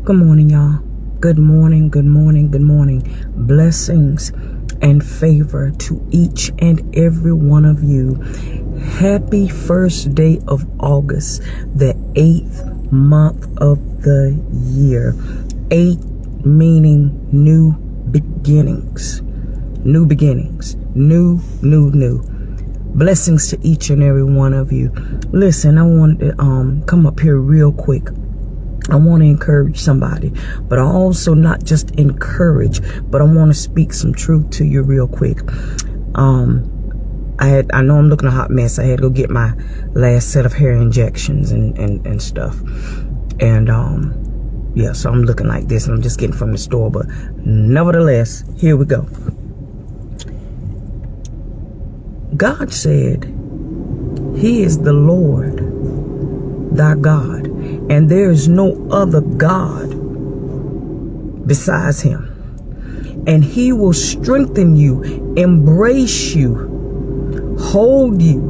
Good morning, y'all. Good morning, good morning, good morning. Blessings and favor to each and every one of you. Happy first day of August, the 8th month of the year. 8 meaning new beginnings. New beginnings. New. Blessings to each and every one of you. Listen, I wanted to come up here real quick. I want to encourage somebody, but I also not just encourage, but I want to speak some truth to you real quick. I know I'm looking a hot mess. I had to go get my last set of hair injections and stuff. And yeah, so I'm looking like this and I'm just getting from the store, but nevertheless, here we go. God said, He is the Lord, thy God, and there is no other God besides Him. And He will strengthen you, embrace you, hold you,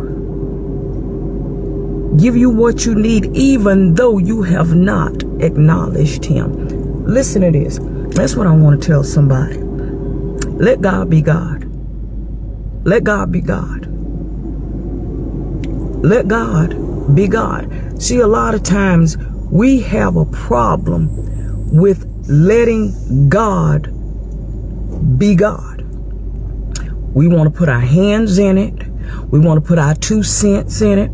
give you what you need, even though you have not acknowledged Him. Listen to this. That's what I want to tell somebody. Let God be God. Let God be God. Let God be God. See, a lot of times we have a problem with letting God be God. We want to put our hands in it. We want to put our 2 cents in it.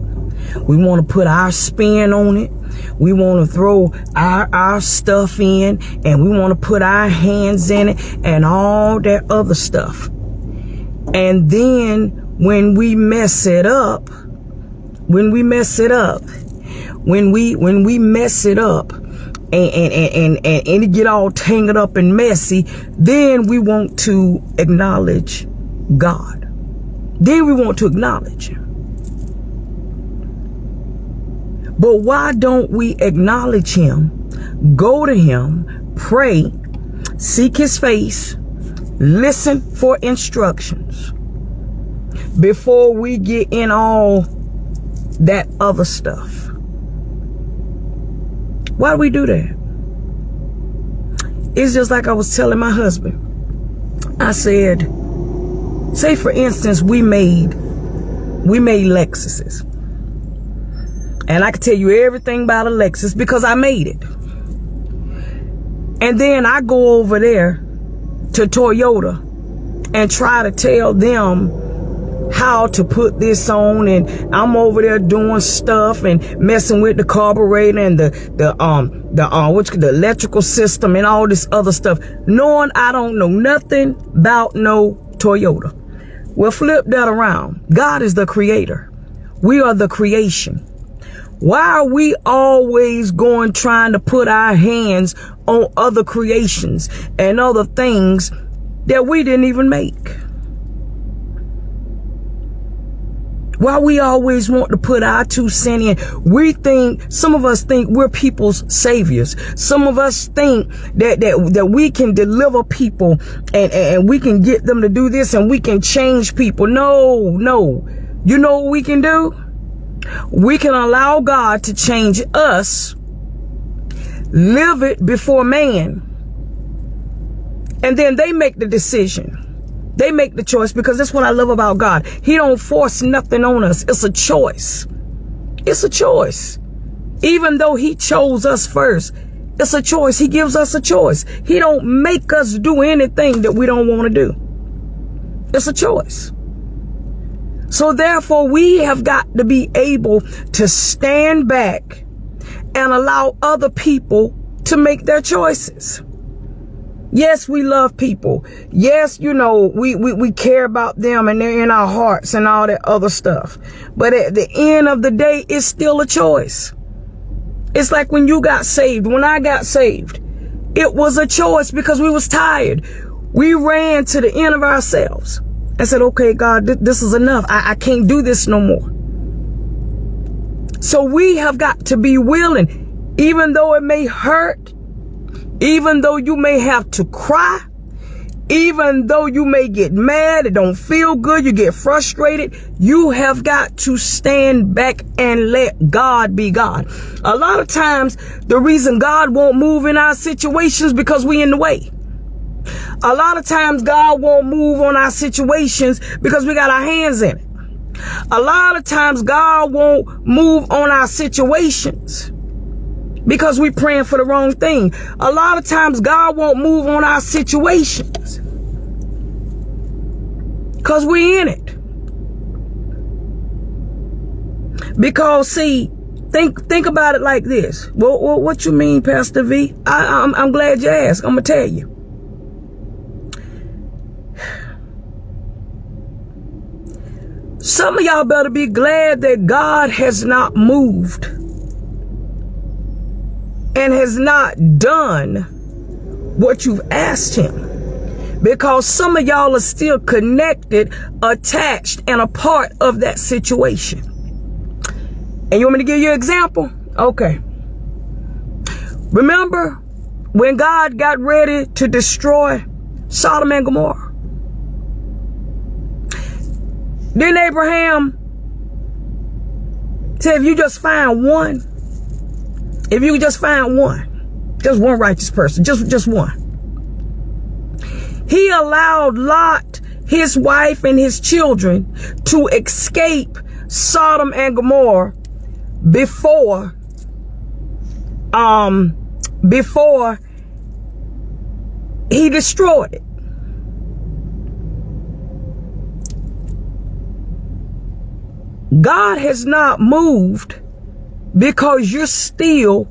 We want to put our spin on it. We want to throw our stuff in, and we want to put our hands in it and all that other stuff. And then when we mess it up, and it get all tangled up and messy, then we want to acknowledge God. Then we want to acknowledge Him. But why don't we acknowledge Him, go to Him, pray, seek His face, listen for instructions before we get in all that other stuff? Why do we do that? It's just like I was telling my husband. I said, say for instance, we made Lexuses. And I can tell you everything about a Lexus because I made it. And then I go over there to Toyota and try to tell them how to put this on, and I'm over there doing stuff and messing with the carburetor and the electrical system and all this other stuff, knowing I don't know nothing about no Toyota. Well, flip that around. God is the creator. We are the creation. Why are we always trying to put our hands on other creations and other things that we didn't even make? Why we always want to put our 2 cents in? Some of us think we're people's saviors. Some of us think that we can deliver people and we can get them to do this and we can change people. No. You know what we can do? We can allow God to change us, live it before man, and then they make the decision. They make the choice, because that's what I love about God. He don't force nothing on us. It's a choice. It's a choice. Even though He chose us first, it's a choice. He gives us a choice. He don't make us do anything that we don't want to do. It's a choice. So therefore, we have got to be able to stand back and allow other people to make their choices. Yes, we love people. Yes, we care about them and they're in our hearts and all that other stuff. But at the end of the day, it's still a choice. It's like when you got saved. When I got saved, it was a choice because we was tired. We ran to the end of ourselves. I said, okay, God, this is enough. I can't do this no more. So we have got to be willing, even though it may hurt, even though you may have to cry, Even though you may get mad, it don't feel good, you get frustrated, you have got to stand back and let God be God. A lot of times, the reason God won't move in our situations because we in the way. A lot of times, God won't move on our situations because we got our hands in it. A lot of times, God won't move on our situations because we're praying for the wrong thing. A lot of times, God won't move on our situations because we're in it. Because, see, think about it like this. Well, what you mean, Pastor V? I'm glad you asked. I'm going to tell you. Some of y'all better be glad that God has not moved and has not done what you've asked him. Because some of y'all are still connected, attached, and a part of that situation. And you want me to give you an example? Okay. Remember when God got ready to destroy Sodom and Gomorrah? Then Abraham said, if you just find one, if you just find one, just one righteous person, just one. He allowed Lot, his wife, and his children to escape Sodom and Gomorrah before he destroyed it. God has not moved because you're still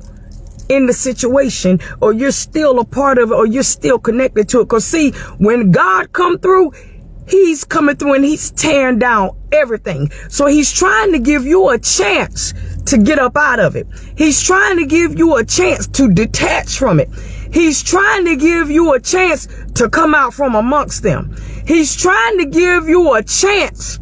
in the situation, or you're still a part of it, or you're still connected to it. Because see, when God come through, he's coming through and he's tearing down everything. So he's trying to give you a chance to get up out of it. He's trying to give you a chance to detach from it. He's trying to give you a chance to come out from amongst them. He's trying to give you a chance.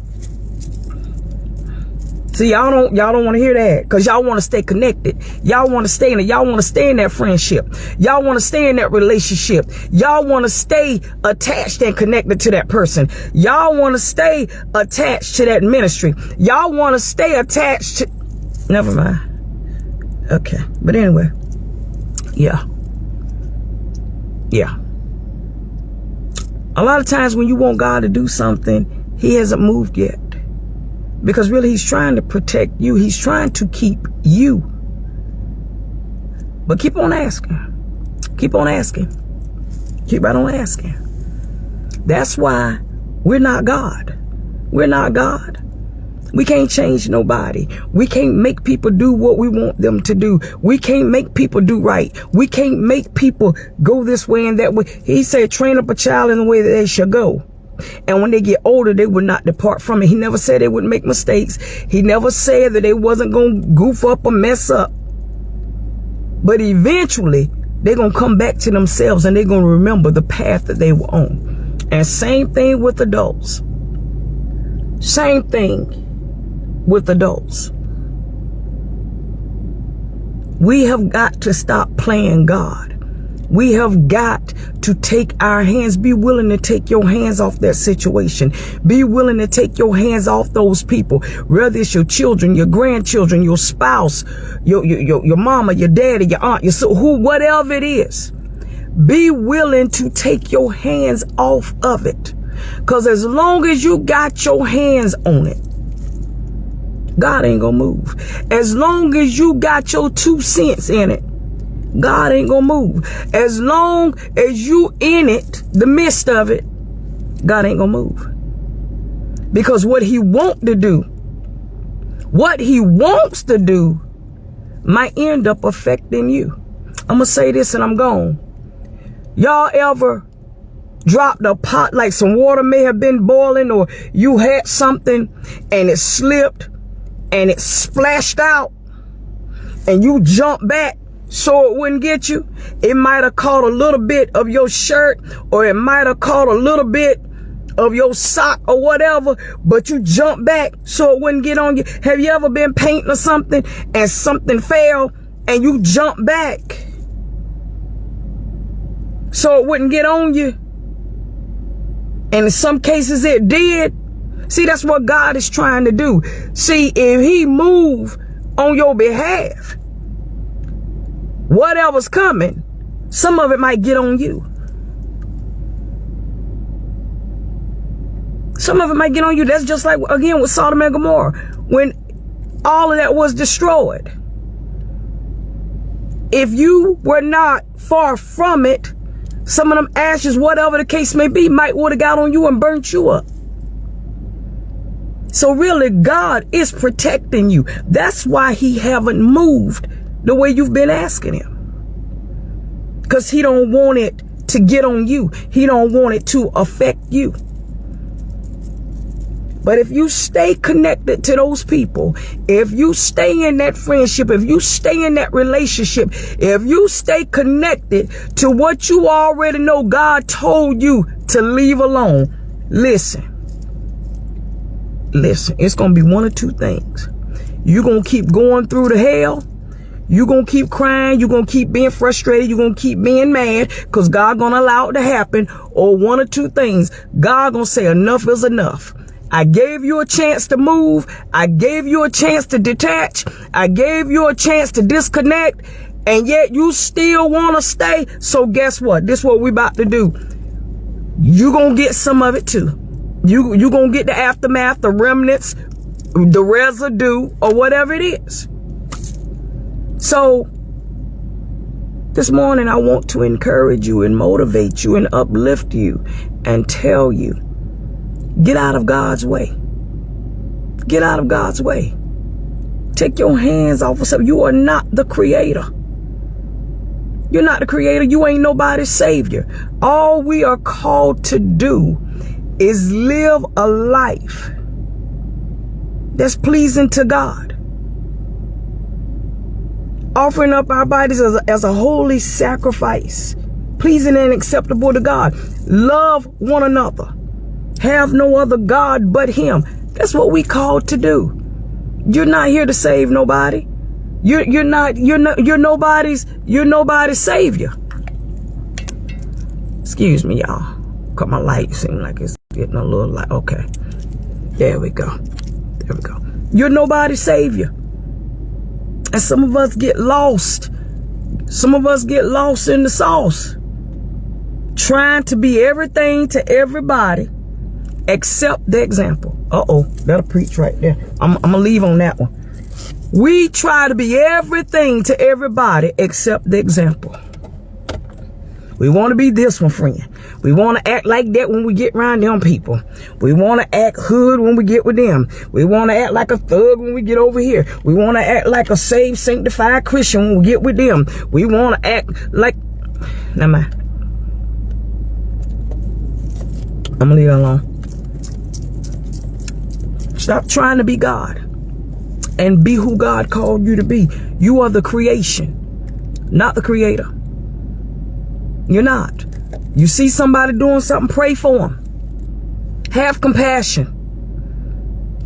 See, y'all don't want to hear that, because y'all want to stay connected. Y'all want to stay in it. Y'all want to stay in that friendship. Y'all want to stay in that relationship. Y'all want to stay attached and connected to that person. Y'all want to stay attached to that ministry. Y'all want to stay attached to... Never mind. Okay. But anyway. Yeah. A lot of times when you want God to do something, he hasn't moved yet. Because really, he's trying to protect you. He's trying to keep you. But keep on asking. Keep on asking. Keep right on asking. That's why we're not God. We're not God. We can't change nobody. We can't make people do what we want them to do. We can't make people do right. We can't make people go this way and that way. He said, train up a child in the way that they shall go. And when they get older, they would not depart from it. He never said they wouldn't make mistakes. He never said that they wasn't going to goof up or mess up. But eventually, they're going to come back to themselves and they're going to remember the path that they were on. And same thing with adults. Same thing with adults. We have got to stop playing God. We have got to take our hands. Be willing to take your hands off that situation. Be willing to take your hands off those people. Whether it's your children, your grandchildren, your spouse, your mama, your daddy, your aunt, whatever it is. Be willing to take your hands off of it. Because as long as you got your hands on it, God ain't gonna move. As long as you got your 2 cents in it, God ain't gonna move. As long as you in it, the midst of it, God ain't gonna move. Because what he wants to do might end up affecting you. I'm gonna say this and I'm gone. Y'all ever dropped a pot, like some water may have been boiling, or you had something and it slipped and it splashed out and you jumped back so it wouldn't get you? It might have caught a little bit of your shirt, or it might have caught a little bit of your sock or whatever, but you jumped back so it wouldn't get on you. Have you ever been painting or something and something fell and you jumped back so it wouldn't get on you? And in some cases it did. See, that's what God is trying to do. See, if he move on your behalf, whatever's coming, some of it might get on you. Some of it might get on you. That's just like, again, with Sodom and Gomorrah, when all of that was destroyed. If you were not far from it, some of them ashes, whatever the case may be, might would have got on you and burnt you up. So really, God is protecting you. That's why he haven't moved the way you've been asking him. Because he don't want it to get on you. He don't want it to affect you. But if you stay connected to those people, if you stay in that friendship, if you stay in that relationship, if you stay connected to what you already know God told you to leave alone, listen, it's going to be one of two things. You're going to keep going through the hell. You're going to keep crying. You're going to keep being frustrated. You're going to keep being mad because God going to allow it to happen. Or one or two things. God going to say enough is enough. I gave you a chance to move. I gave you a chance to detach. I gave you a chance to disconnect. And yet you still want to stay. So guess what? This is what we about to do. You're going to get some of it too. You're going to get the aftermath, the remnants, the residue, or whatever it is. So this morning, I want to encourage you and motivate you and uplift you and tell you, get out of God's way. Get out of God's way. Take your hands off of something. You are not the creator. You're not the creator. You ain't nobody's savior. All we are called to do is live a life that's pleasing to God. Offering up our bodies as a holy sacrifice, pleasing and acceptable to God. Love one another. Have no other God but him. That's what we called to do. You're not here to save nobody. You're nobody's savior. Excuse me, y'all. Cut my light. Seem like it's getting a little light. Okay. There we go. There we go. You're nobody's savior. And some of us get lost. Some of us get lost in the sauce. Trying to be everything to everybody except the example. Uh-oh. That'll preach right there. I'm going to leave on that one. We try to be everything to everybody except the example. We want to be this one, friend. We want to act like that when we get around them people. We want to act hood when we get with them. We want to act like a thug when we get over here. We want to act like a saved, sanctified Christian when we get with them. We want to act like... Never mind. I'm going to leave it alone. Stop trying to be God. And be who God called you to be. You are the creation, not the creator. You're not. You see somebody doing something, pray for them. Have compassion.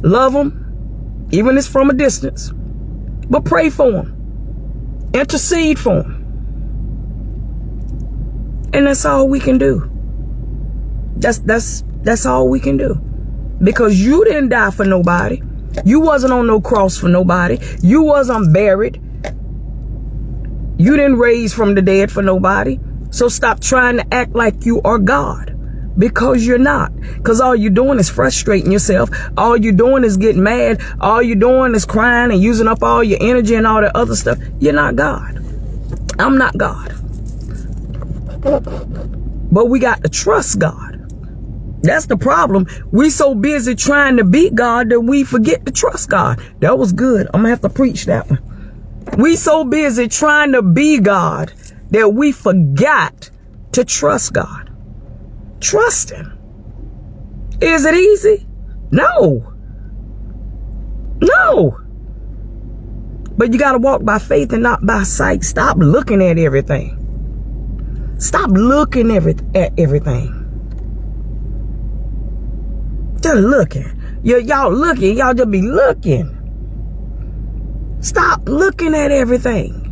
Love them, even if it's from a distance. But pray for them. Intercede for them. And that's all we can do. That's all we can do. Because you didn't die for nobody. You wasn't on no cross for nobody. You wasn't buried. You didn't raise from the dead for nobody. So stop trying to act like you are God, because you're not. Because all you're doing is frustrating yourself. All you're doing is getting mad. All you're doing is crying and using up all your energy and all that other stuff. You're not God. I'm not God. But we got to trust God. That's the problem. We so busy trying to be God that we forget to trust God. That was good. I'm going to have to preach that one. We so busy trying to be God that we forgot to trust God. Trust him. Is it easy? No. No. But you got to walk by faith and not by sight. Stop looking at everything. Stop looking at everything. Just looking. Y'all looking. Y'all just be looking. Stop looking at everything.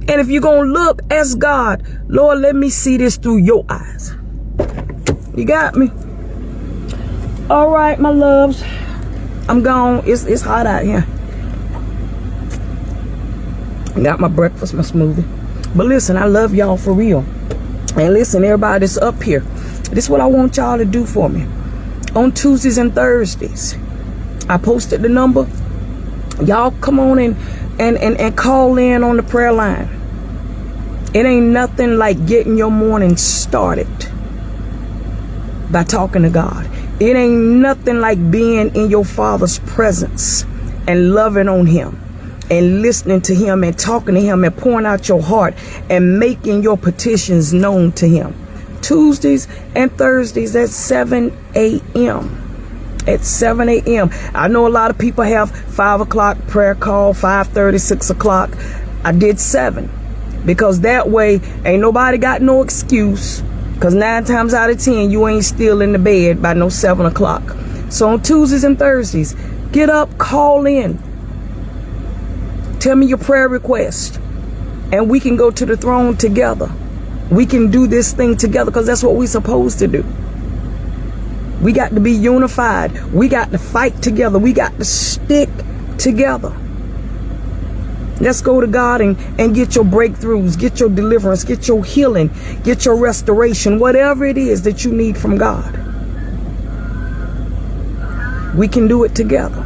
And if you're going to look, ask God, Lord, let me see this through your eyes. You got me? All right, my loves. I'm gone. It's hot out here. Got my breakfast, my smoothie. But listen, I love y'all for real. And listen, everybody that's up here, this is what I want y'all to do for me. On Tuesdays and Thursdays, I posted the number. Y'all come on and call in on the prayer line. It ain't nothing like getting your morning started by talking to God. It ain't nothing like being in your Father's presence and loving on him and listening to him and talking to him and pouring out your heart and making your petitions known to him. Tuesdays and Thursdays at 7 a.m. At 7 a.m. I know a lot of people have 5 o'clock prayer call, 5:30, 6 o'clock. I did 7 because that way ain't nobody got no excuse, because 9 times out of 10 you ain't still in the bed by no 7 o'clock. So on Tuesdays and Thursdays, get up, call in, tell me your prayer request, and we can go to the throne together. We can do this thing together, because that's what we're supposed to do. We got to be unified. We got to fight together. We got to stick together. Let's go to God and get your breakthroughs, get your deliverance, get your healing, get your restoration, whatever it is that you need from God. We can do it together.